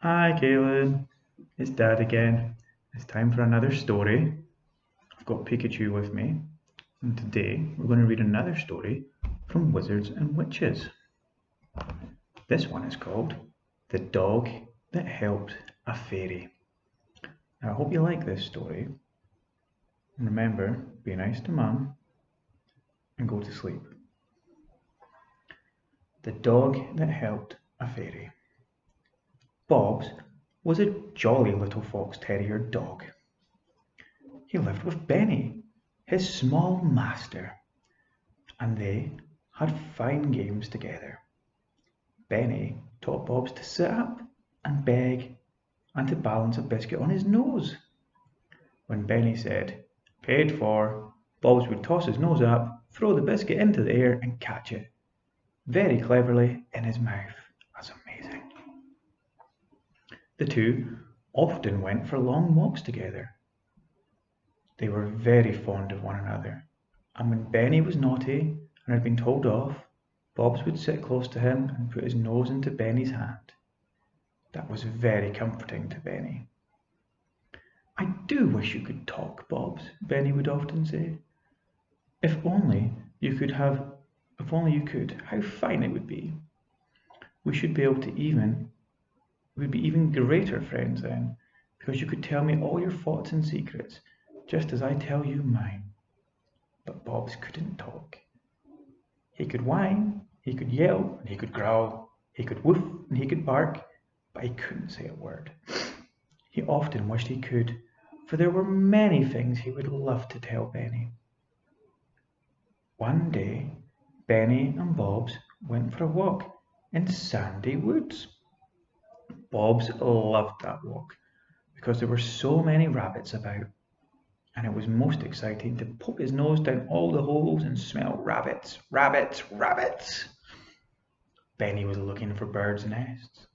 Hi, Kaylin. It's Dad again. It's time for another story. I've got Pikachu with me, and today we're going to read another story from Wizards and Witches. This one is called The Dog That Helped a Fairy. Now, I hope you like this story. And remember, be nice to Mum and go to sleep. The Dog That Helped a Fairy. Bobs was a jolly little fox terrier dog. He lived with Benny, his small master, and they had fine games together. Benny taught Bobs to sit up and beg and to balance a biscuit on his nose. When Benny said, "Paid for," Bobs would toss his nose up, throw the biscuit into the air, and catch it very cleverly in his mouth. That's amazing. The two often went for long walks together. They were very fond of one another, and when Benny was naughty and had been told off, Bobs would sit close to him and put his nose into Benny's hand. That was very comforting to Benny. "I do wish you could talk, Bobs," Benny would often say. If only you could, how fine it would be. We should be able to we'd be even greater friends then, because you could tell me all your thoughts and secrets, just as I tell you mine." But Bobs couldn't talk. He could whine, he could yell, and he could growl, he could woof, and he could bark, but he couldn't say a word. He often wished he could, for there were many things he would love to tell Benny. One day, Benny and Bobs went for a walk in Sandy Woods. Bobs loved that walk because there were so many rabbits about, and it was most exciting to poke his nose down all the holes and smell rabbits, rabbits, rabbits. Benny was looking for birds' nests.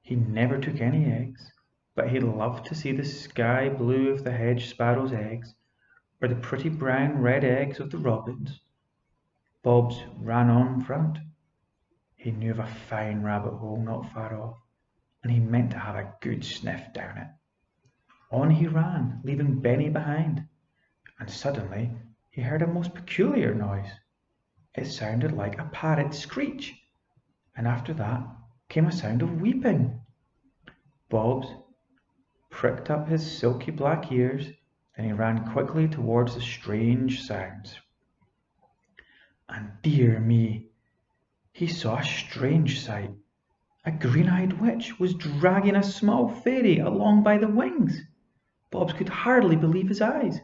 He never took any eggs, but he loved to see the sky blue of the hedge sparrow's eggs, or the pretty brown red eggs of the robins. Bobs ran on in front. He knew of a fine rabbit hole not far off, and he meant to have a good sniff down it. On he ran, leaving Benny behind, and suddenly he heard a most peculiar noise. It sounded like a parrot's screech, and after that came a sound of weeping. Bobs pricked up his silky black ears, then he ran quickly towards the strange sounds. And dear me, he saw a strange sight. A green-eyed witch was dragging a small fairy along by the wings. Bobs could hardly believe his eyes.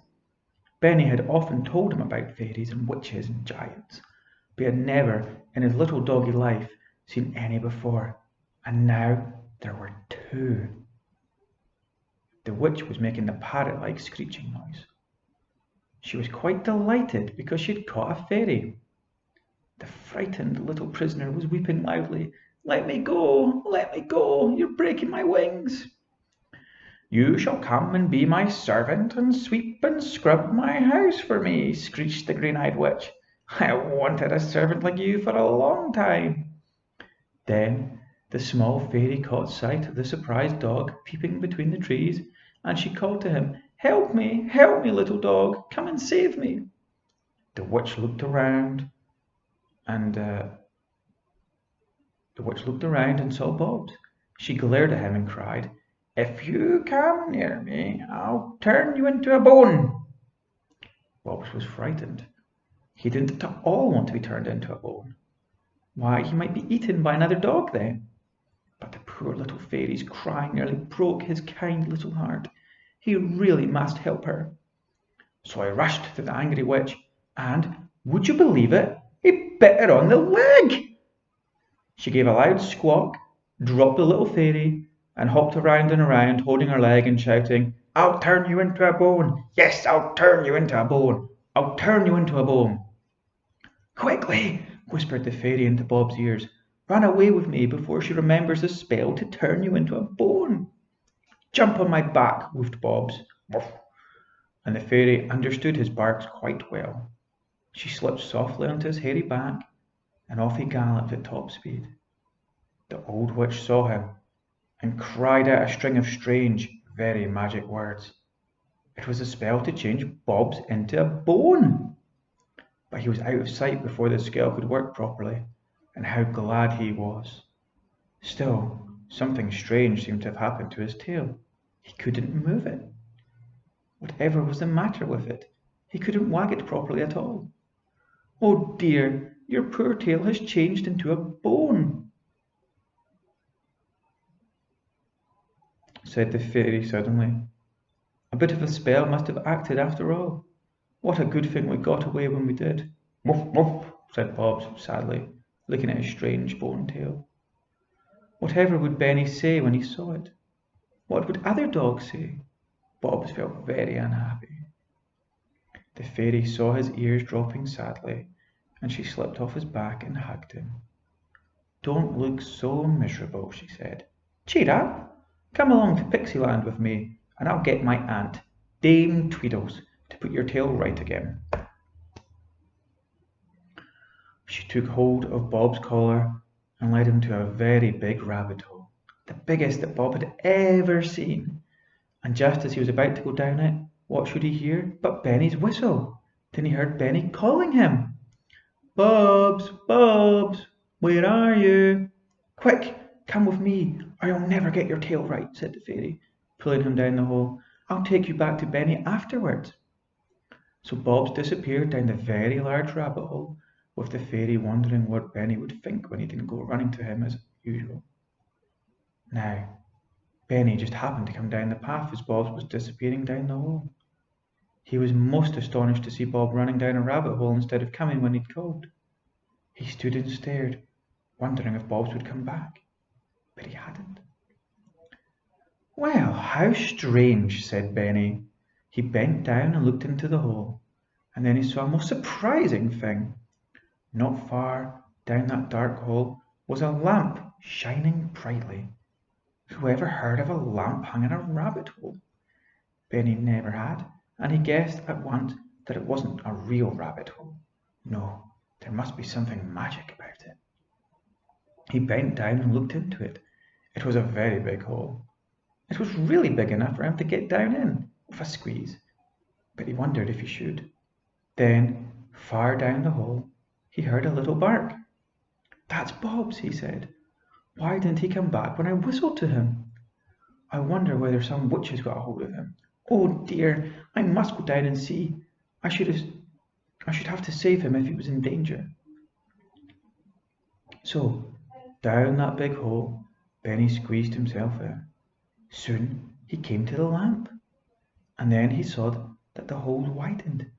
Benny had often told him about fairies and witches and giants, but he had never in his little doggy life seen any before, and now there were two. The witch was making the parrot-like screeching noise. She was quite delighted because she had caught a fairy. The frightened little prisoner was weeping loudly. "Let me go! Let me go! You're breaking my wings!" "You shall come and be my servant and sweep and scrub my house for me," screeched the green-eyed witch. "I wanted a servant like you for a long time." Then the small fairy caught sight of the surprised dog peeping between the trees, and she called to him, help me, little dog, come and save me." The witch looked around and saw Bobs. She glared at him and cried, "If you come near me, I'll turn you into a bone." Bobs was frightened. He didn't at all want to be turned into a bone. Why, he might be eaten by another dog then. But the poor little fairy's crying nearly broke his kind little heart. He really must help her. So he rushed to the angry witch, and, would you believe it, he bit her on the leg. She gave a loud squawk, dropped the little fairy, and hopped around and around, holding her leg and shouting, "I'll turn you into a bone! Yes, I'll turn you into a bone! I'll turn you into a bone!" "Quickly!" whispered the fairy into Bob's ears. "Run away with me before she remembers the spell to turn you into a bone." "Jump on my back," woofed Bobs. Woof. And the fairy understood his barks quite well. She slipped softly onto his hairy back, and off he galloped at top speed. The old witch saw him, and cried out a string of strange, very magic words. It was a spell to change Bobs into a bone. But he was out of sight before the spell could work properly, and how glad he was. Still, something strange seemed to have happened to his tail. He couldn't move it. Whatever was the matter with it? He couldn't wag it properly at all. "Oh dear, your poor tail has changed into a bone," said the fairy suddenly. "A bit of a spell must have acted after all. What a good thing we got away when we did." "Woof, woof," said Bobs sadly, looking at his strange bone tail. Whatever would Benny say when he saw it? What would other dogs say? Bobs felt very unhappy. The fairy saw his ears dropping sadly, and she slipped off his back and hugged him. "Don't look so miserable," she said. "Cheer up! Come along to Pixieland with me, and I'll get my aunt, Dame Tweedles, to put your tail right again." She took hold of Bob's collar and led him to a very big rabbit hole, the biggest that Bob had ever seen. And just as he was about to go down it, what should he hear but Benny's whistle? Then he heard Benny calling him. "Bobs, Bobs, where are you?" "Quick, come with me, or you'll never get your tail right," said the fairy, pulling him down the hole. "I'll take you back to Benny afterwards." So Bobs disappeared down the very large rabbit hole, with the fairy wondering what Benny would think when he didn't go running to him as usual. Now, Benny just happened to come down the path as Bob was disappearing down the hole. He was most astonished to see Bob running down a rabbit hole instead of coming when he'd called. He stood and stared, wondering if Bobs would come back, but he hadn't. "Well, how strange," said Benny. He bent down and looked into the hole, and then he saw a most surprising thing. Not far down that dark hole was a lamp shining brightly. Whoever heard of a lamp hung in a rabbit hole? Benny never had, and he guessed at once that it wasn't a real rabbit hole. No, there must be something magic about it. He bent down and looked into it. It was a very big hole. It was really big enough for him to get down in with a squeeze, but he wondered if he should. Then, far down the hole, he heard a little bark. "That's Bob's," he said. "Why didn't he come back when I whistled to him? I wonder whether some witch has got a hold of him. Oh dear, I must go down and see. I should have to save him if he was in danger." So, down that big hole, Benny squeezed himself in. Soon he came to the lamp, and then he saw that the hole widened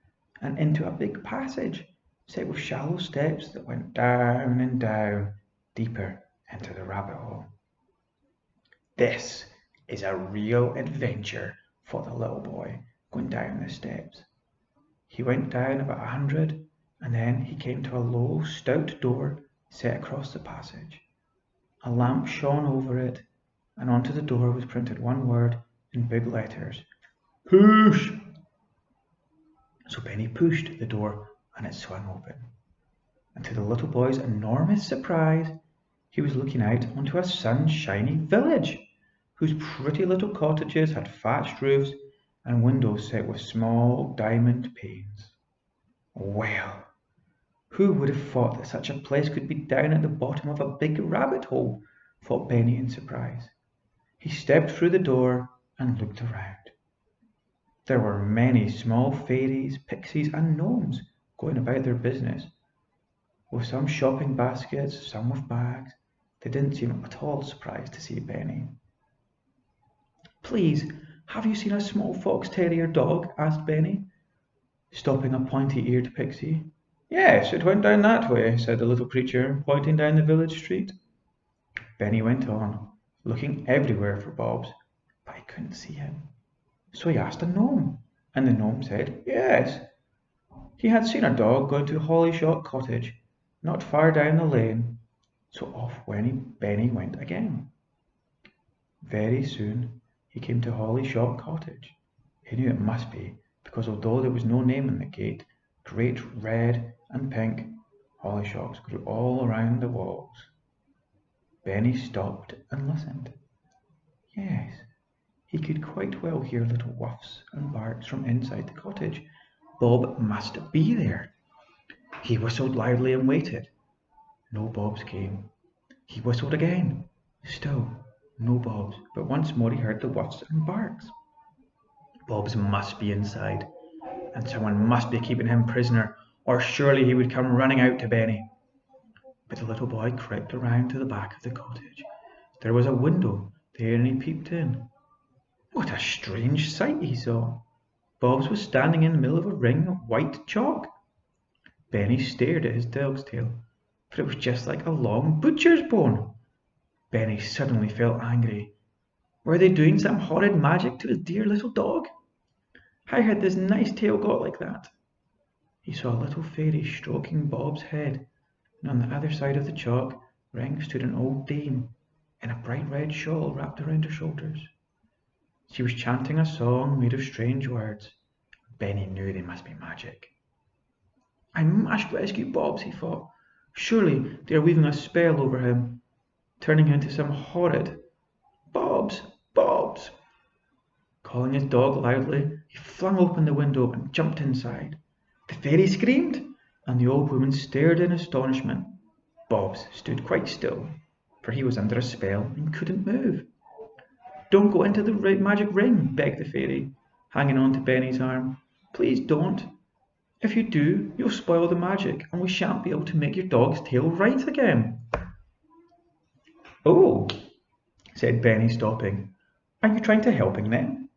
and into a big passage set with shallow steps that went down and down, deeper into the rabbit hole. This is a real adventure, thought the little boy, going down the steps. He went down about 100, and then he came to a low, stout door set across the passage. A lamp shone over it, and onto the door was printed one word in big letters: "Push!" So Benny pushed the door, and it swung open. And to the little boy's enormous surprise, he was looking out onto a sunshiny village, whose pretty little cottages had thatched roofs and windows set with small diamond panes. Well, who would have thought that such a place could be down at the bottom of a big rabbit hole? Thought Benny in surprise. He stepped through the door and looked around. There were many small fairies, pixies, and gnomes going about their business, with some shopping baskets, some with bags. They didn't seem at all surprised to see Benny. "Please, have you seen a small fox terrier dog?" asked Benny, stopping a pointy-eared pixie. "Yes, it went down that way," said the little creature, pointing down the village street. Benny went on, looking everywhere for Bobs, but he couldn't see him. So he asked a gnome, and the gnome said yes, he had seen a dog going to Hollyshock Cottage, not far down the lane. So off Benny went again. Very soon he came to Hollyshock Cottage. He knew it must be, because although there was no name on the gate, great red and pink hollyhocks grew all around the walls. Benny stopped and listened. Yes, he could quite well hear little whuffs and barks from inside the cottage. Bob must be there. He whistled loudly and waited. No Bobs came. He whistled again. Still no Bobs, but once more he heard the whuffs and barks. Bobs must be inside, and someone must be keeping him prisoner, or surely he would come running out to Benny. But the little boy crept around to the back of the cottage. There was a window there, and he peeped in. What a strange sight he saw! Bobs was standing in the middle of a ring of white chalk. Benny stared at his dog's tail, for it was just like a long butcher's bone. Benny suddenly felt angry. Were they doing some horrid magic to his dear little dog? How had this nice tail got like that? He saw a little fairy stroking Bob's head, and on the other side of the chalk ring stood an old dame in a bright red shawl wrapped around her shoulders. She was chanting a song made of strange words. Benny knew they must be magic. I must rescue Bobs, he thought. Surely they are weaving a spell over him, turning him into some horrid Bobs, Bobs. Calling his dog loudly, he flung open the window and jumped inside. The fairy screamed, and the old woman stared in astonishment. Bobs stood quite still, for he was under a spell and couldn't move. Don't go into the magic ring, begged the fairy, hanging on to Benny's arm. Please don't. If you do, you'll spoil the magic, and we shan't be able to make your dog's tail right again. Oh, said Benny, stopping. Are you trying to help him then?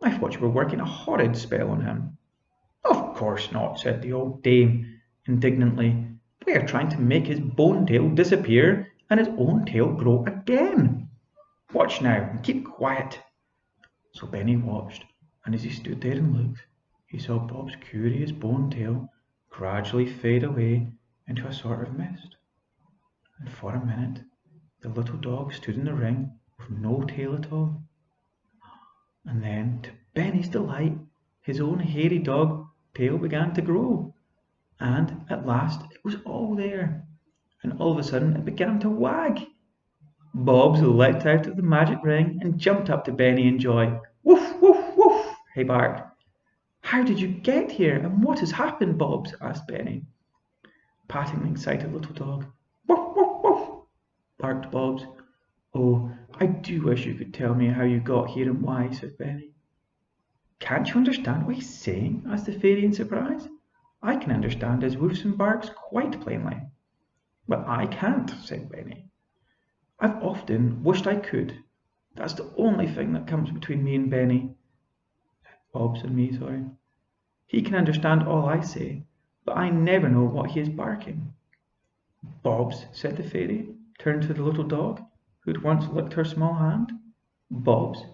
I thought you were working a horrid spell on him. Of course not, said the old dame indignantly. We are trying to make his bone tail disappear and his own tail grow again. Watch now and keep quiet. So Benny watched, and as he stood there and looked, he saw Bob's curious bone tail gradually fade away into a sort of mist. And for a minute, the little dog stood in the ring with no tail at all. And then, to Benny's delight, his own hairy dog tail began to grow. And at last it was all there. And all of a sudden it began to wag. Bobs leapt out of the magic ring and jumped up to Benny in joy. Woof, woof, woof, he barked. How did you get here, and what has happened, Bobs? Asked Benny, patting the excited little dog. Woof, woof, woof, barked Bobs. Oh, I do wish you could tell me how you got here and why, said Benny. Can't you understand what he's saying? Asked the fairy in surprise. I can understand his woofs and barks quite plainly. But I can't, said Benny. I've often wished I could. That's the only thing that comes between me and Benny. Bobs and me, sorry. He can understand all I say, but I never know what he is barking. Bobs, said the fairy, turned to the little dog, who had once licked her small hand. Bobs,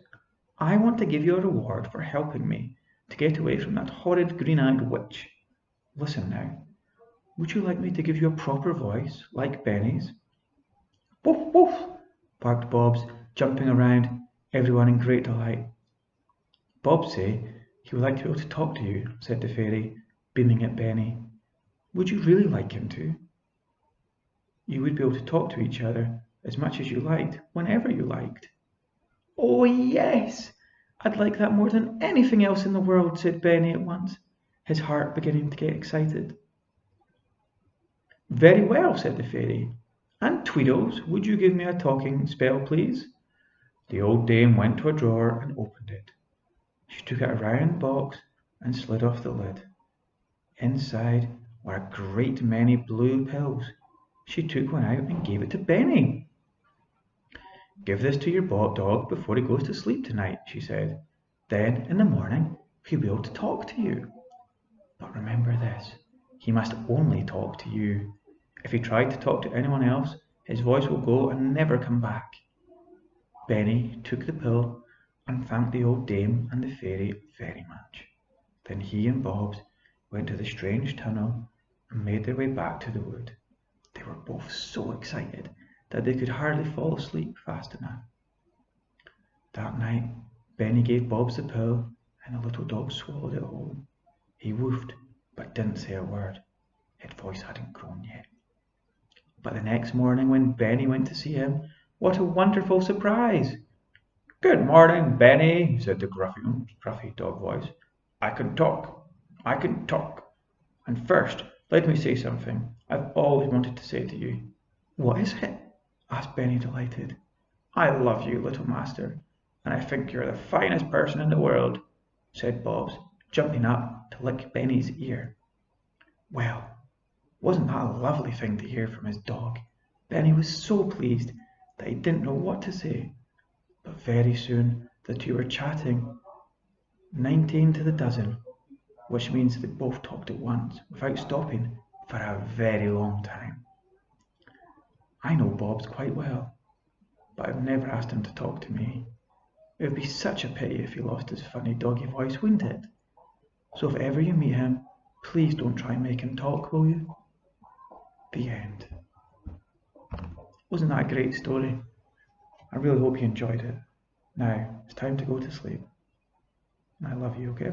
I want to give you a reward for helping me to get away from that horrid green-eyed witch. Listen now. Would you like me to give you a proper voice, like Benny's? Woof, woof, barked Bobs, jumping around, everyone in great delight. Bob say he would like to be able to talk to you, said the fairy, beaming at Benny. Would you really like him to? You would be able to talk to each other as much as you liked, whenever you liked. Oh, yes! I'd like that more than anything else in the world, said Benny at once, his heart beginning to get excited. Very well, said the fairy. And Tweedles, would you give me a talking spell, please? The old dame went to a drawer and opened it. She took out a round box and slid off the lid. Inside were a great many blue pills. She took one out and gave it to Benny. Give this to your dog before he goes to sleep tonight, she said. Then, in the morning, he'll be able to talk to you. But remember this, he must only talk to you. If he tried to talk to anyone else, his voice will go and never come back. Benny took the pill and thanked the old dame and the fairy very much. Then he and Bobs went to the strange tunnel and made their way back to the wood. They were both so excited that they could hardly fall asleep fast enough. That night, Benny gave Bobs the pill and the little dog swallowed it whole. He woofed, but didn't say a word. His voice hadn't grown yet. But the next morning when Benny went to see him, what a wonderful surprise! Good morning, Benny, said the gruffy dog voice. I can talk. I can talk. And first, let me say something I've always wanted to say to you. What is it? Asked Benny, delighted. I love you, little master, and I think you're the finest person in the world, said Bobs, jumping up to lick Benny's ear. Well, wasn't that a lovely thing to hear from his dog? Benny was so pleased that he didn't know what to say. But very soon the two were chatting, 19 to the dozen, which means they both talked at once, without stopping, for a very long time. I know Bobs quite well, but I've never asked him to talk to me. It would be such a pity if he lost his funny doggy voice, wouldn't it? So if ever you meet him, please don't try and make him talk, will you? The end. Wasn't that a great story? I really hope you enjoyed it. Now, it's time to go to sleep. I love you, okay?